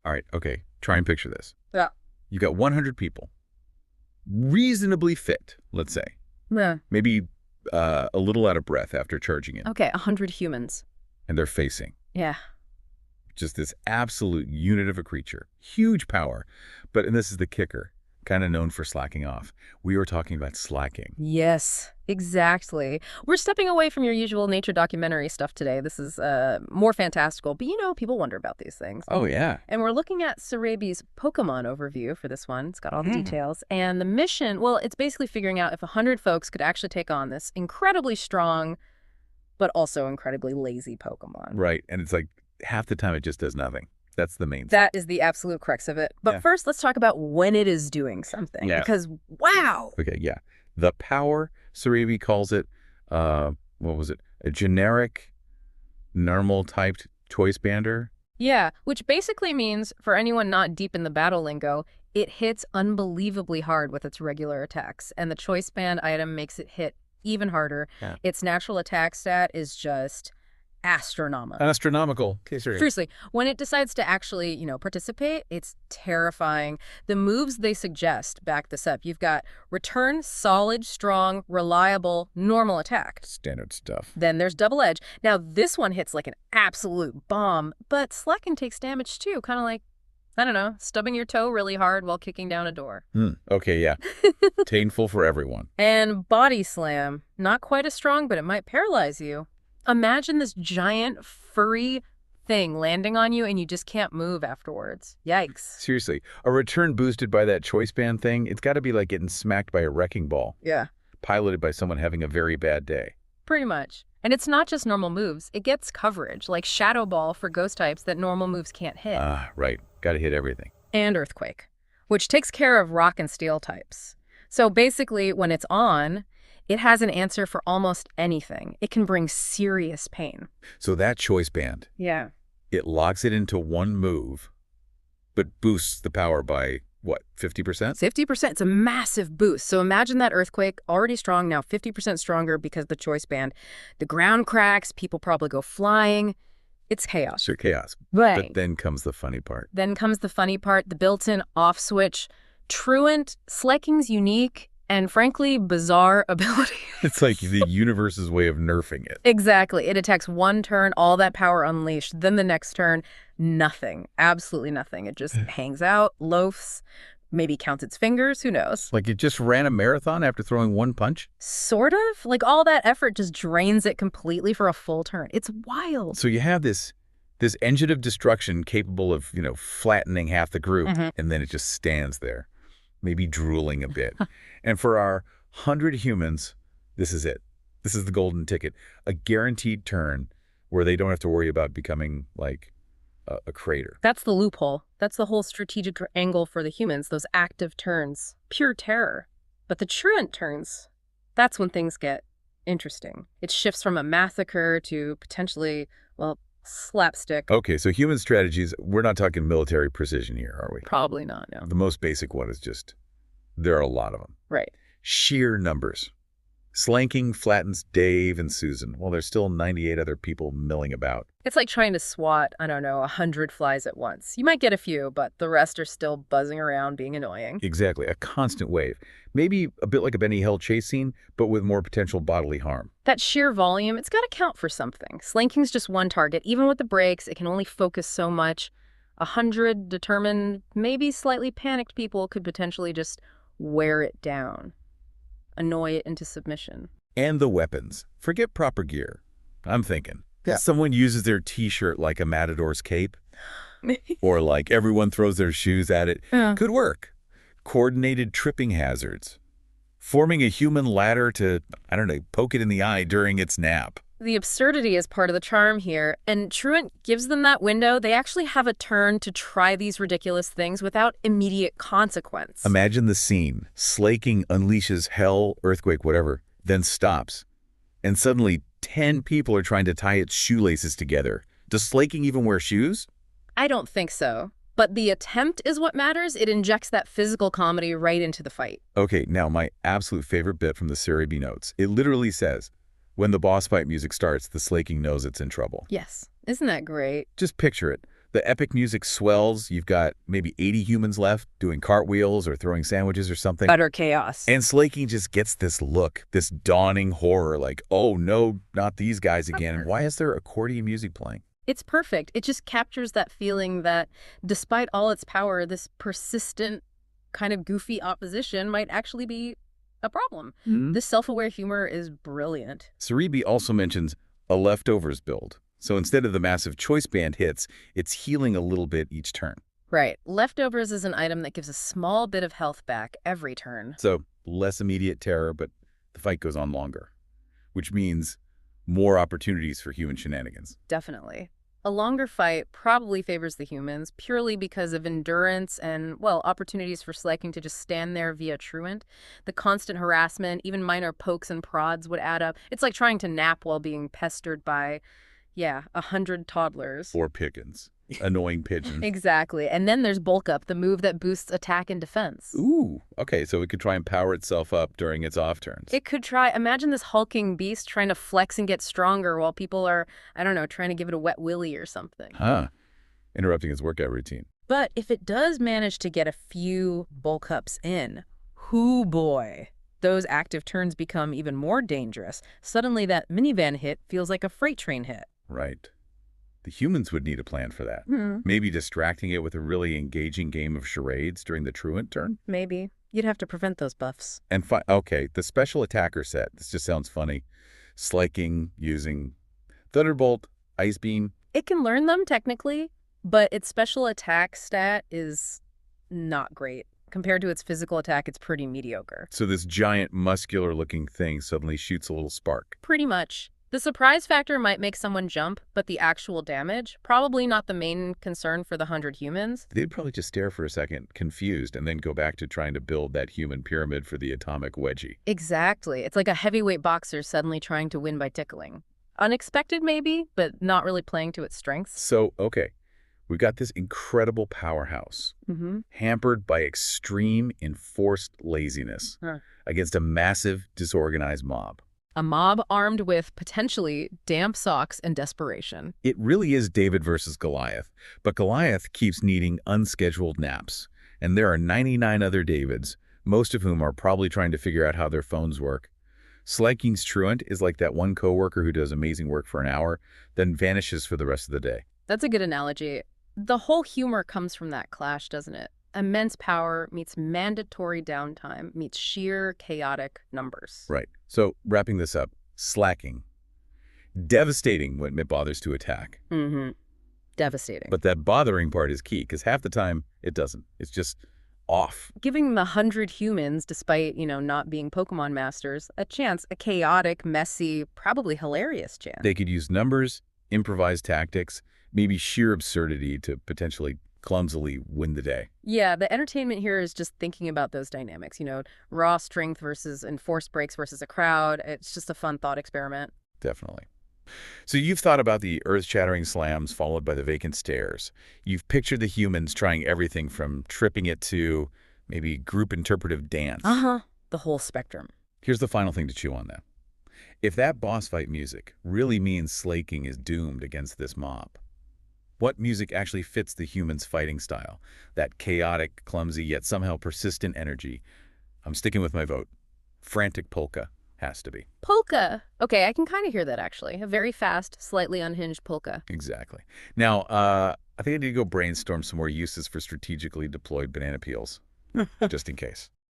All right, okay. Try and picture this. Yeah. You got 100 people, reasonably fit, let's say. Yeah. Maybe a little out of breath after charging in. Okay, 100 humans. And they're facing Yeah. just this absolute unit of a creature. Huge power. But, and this is the kicker, kind of known for slacking off. We were talking about slacking. Yes, exactly. We're stepping away from your usual nature documentary stuff today. This is more fantastical, but people wonder about these things. Oh, yeah. And we're looking at Sarabi's Pokémon overview for this one. It's got all the details. And the mission, well, it's basically figuring out if 100 folks could actually take on this incredibly strong, but also incredibly lazy Pokémon. Right. And it's like half the time it just does nothing. That's the main thing. That is the absolute crux of it. But first, let's talk about when it is doing something. Yeah. Because, wow. Okay, yeah. The power, Sarabi calls it, what was it? A generic, normal-typed choice bander? Yeah, which basically means, for anyone not deep in the battle lingo, it hits unbelievably hard with its regular attacks. And the choice band item makes it hit even harder. Yeah. Its natural attack stat is just astronomical. Astronomical. Okay, sorry. Seriously, when it decides to actually, participate, it's terrifying. The moves they suggest back this up. You've got return, solid, strong, reliable, normal attack. Standard stuff. Then there's double edge. Now, this one hits like an absolute bomb, but slacking takes damage too, kind of like, I don't know, stubbing your toe really hard while kicking down a door. Okay, yeah. Painful for everyone. And body slam. Not quite as strong, but it might paralyze you. Imagine this giant, furry thing landing on you and you just can't move afterwards. Yikes. Seriously, a return boosted by that choice band thing, it's got to be like getting smacked by a wrecking ball. Yeah. Piloted by someone having a very bad day. Pretty much. And it's not just normal moves. It gets coverage, like Shadow Ball for ghost types that normal moves can't hit. Right. Got to hit everything. And Earthquake, which takes care of rock and steel types. So basically, when it's on, it has an answer for almost anything. It can bring serious pain. So that choice band, Yeah. it locks it into one move, but boosts the power by, what, 50%? 50%. It's a massive boost. So imagine that Earthquake, already strong, now 50% stronger because of the choice band. The ground cracks, people probably go flying. It's chaos. Sure, chaos. Right. But then comes the funny part. Then comes the funny part, the built-in off switch. Truant, Slacking's unique and frankly bizarre ability. It's like the universe's way of nerfing it. Exactly. It attacks one turn, all that power unleashed. Then the next turn, nothing. Absolutely nothing. It just hangs out, loafs, maybe counts its fingers. Who knows? Like it just ran a marathon after throwing one punch? Sort of. Like all that effort just drains it completely for a full turn. It's wild. So you have this engine of destruction capable of, flattening half the group, and then it just stands there, maybe drooling a bit. And for our 100 humans, this is it. This is the golden ticket. A guaranteed turn where they don't have to worry about becoming like a crater. That's the loophole. That's the whole strategic angle for the humans, those active turns. Pure terror. But the truant turns, that's when things get interesting. It shifts from a massacre to potentially, well, slapstick. Okay, so human strategies, we're not talking military precision here, are we? Probably not, no. The most basic one is just, there are a lot of them. Right. Sheer numbers. Slanking flattens Dave and Susan, while there's still 98 other people milling about. It's like trying to swat, 100 flies at once. You might get a few, but the rest are still buzzing around being annoying. Exactly, a constant wave. Maybe a bit like a Benny Hill chase scene, but with more potential bodily harm. That sheer volume, it's got to count for something. Slanking's just one target. Even with the brakes, it can only focus so much. 100 determined, maybe slightly panicked people could potentially just wear it down. Annoy it into submission. And the weapons. Forget proper gear. I'm thinking. Yeah. Someone uses their t-shirt like a matador's cape. Or like everyone throws their shoes at it. Could work. Coordinated tripping hazards. Forming a human ladder to, poke it in the eye during its nap. The absurdity is part of the charm here, and Truant gives them that window. They actually have a turn to try these ridiculous things without immediate consequence. Imagine the scene. Slaking unleashes hell, earthquake, whatever, then stops. And suddenly 10 people are trying to tie its shoelaces together. Does Slaking even wear shoes? I don't think so. But the attempt is what matters. It injects that physical comedy right into the fight. Okay, now my absolute favorite bit from the Sarabi notes. It literally says, when the boss fight music starts, the Slaking knows it's in trouble. Yes. Isn't that great? Just picture it. The epic music swells. You've got maybe 80 humans left doing cartwheels or throwing sandwiches or something. Utter chaos. And Slaking just gets this look, this dawning horror, like, oh no, not these guys again. And why is there accordion music playing? It's perfect. It just captures that feeling that despite all its power, this persistent kind of goofy opposition might actually be a problem. This self-aware humor is brilliant. Cerebi also mentions a leftovers build. So instead of the massive choice band hits, it's healing a little bit each turn. Right. Leftovers is an item that gives a small bit of health back every turn. So less immediate terror, but the fight goes on longer, which means more opportunities for human shenanigans. Definitely. A longer fight probably favors the humans purely because of endurance and, well, opportunities for Slaking to just stand there via truant. The constant harassment, even minor pokes and prods would add up. It's like trying to nap while being pestered by, 100 toddlers. Or pigeons. Annoying pigeons. Exactly. And then there's Bulk Up, the move that boosts attack and defense. Ooh, okay, so it could try and power itself up during its off turns. It could try. Imagine this hulking beast trying to flex and get stronger while people are, I don't know, trying to give it a wet willy or something. Huh. Interrupting its workout routine. But if it does manage to get a few Bulk Ups in, hoo boy, those active turns become even more dangerous. Suddenly that minivan hit feels like a freight train hit. Right. The humans would need a plan for that. Maybe distracting it with a really engaging game of charades during the truant turn? Maybe. You'd have to prevent those buffs. And okay, the special attacker set. This just sounds funny. Slaking using Thunderbolt, Ice Beam. It can learn them technically, but its special attack stat is not great. Compared to its physical attack, it's pretty mediocre. So this giant muscular-looking thing suddenly shoots a little spark. Pretty much. The surprise factor might make someone jump, but the actual damage, probably not the main concern for the 100 humans. They'd probably just stare for a second, confused, and then go back to trying to build that human pyramid for the atomic wedgie. Exactly. It's like a heavyweight boxer suddenly trying to win by tickling. Unexpected maybe, but not really playing to its strengths. So, okay, we've got this incredible powerhouse, hampered by extreme enforced laziness against a massive, disorganized mob. A mob armed with, potentially, damp socks and desperation. It really is David versus Goliath, but Goliath keeps needing unscheduled naps. And there are 99 other Davids, most of whom are probably trying to figure out how their phones work. Slaking's truant is like that one coworker who does amazing work for an hour, then vanishes for the rest of the day. That's a good analogy. The whole humor comes from that clash, doesn't it? Immense power meets mandatory downtime meets sheer chaotic numbers. Right. So, wrapping this up, Slaking. Devastating when it bothers to attack. Devastating. But that bothering part is key, because half the time, it doesn't. It's just off. Giving the 100 humans, despite, not being Pokemon masters, a chance, a chaotic, messy, probably hilarious chance. They could use numbers, improvised tactics, maybe sheer absurdity to potentially clumsily win the day. Yeah, the entertainment here is just thinking about those dynamics, raw strength versus enforced breaks versus a crowd. It's just a fun thought experiment. Definitely. So you've thought about the earth-shattering slams followed by the vacant stares. You've pictured the humans trying everything from tripping it to maybe group interpretive dance. The whole spectrum. Here's the final thing to chew on that. If that boss fight music really means Slaking is doomed against this mob, what music actually fits the human's fighting style? That chaotic, clumsy, yet somehow persistent energy. I'm sticking with my vote. Frantic polka has to be. Polka. Okay, I can kind of hear that, actually. A very fast, slightly unhinged polka. Exactly. Now, I think I need to go brainstorm some more uses for strategically deployed banana peels, just in case.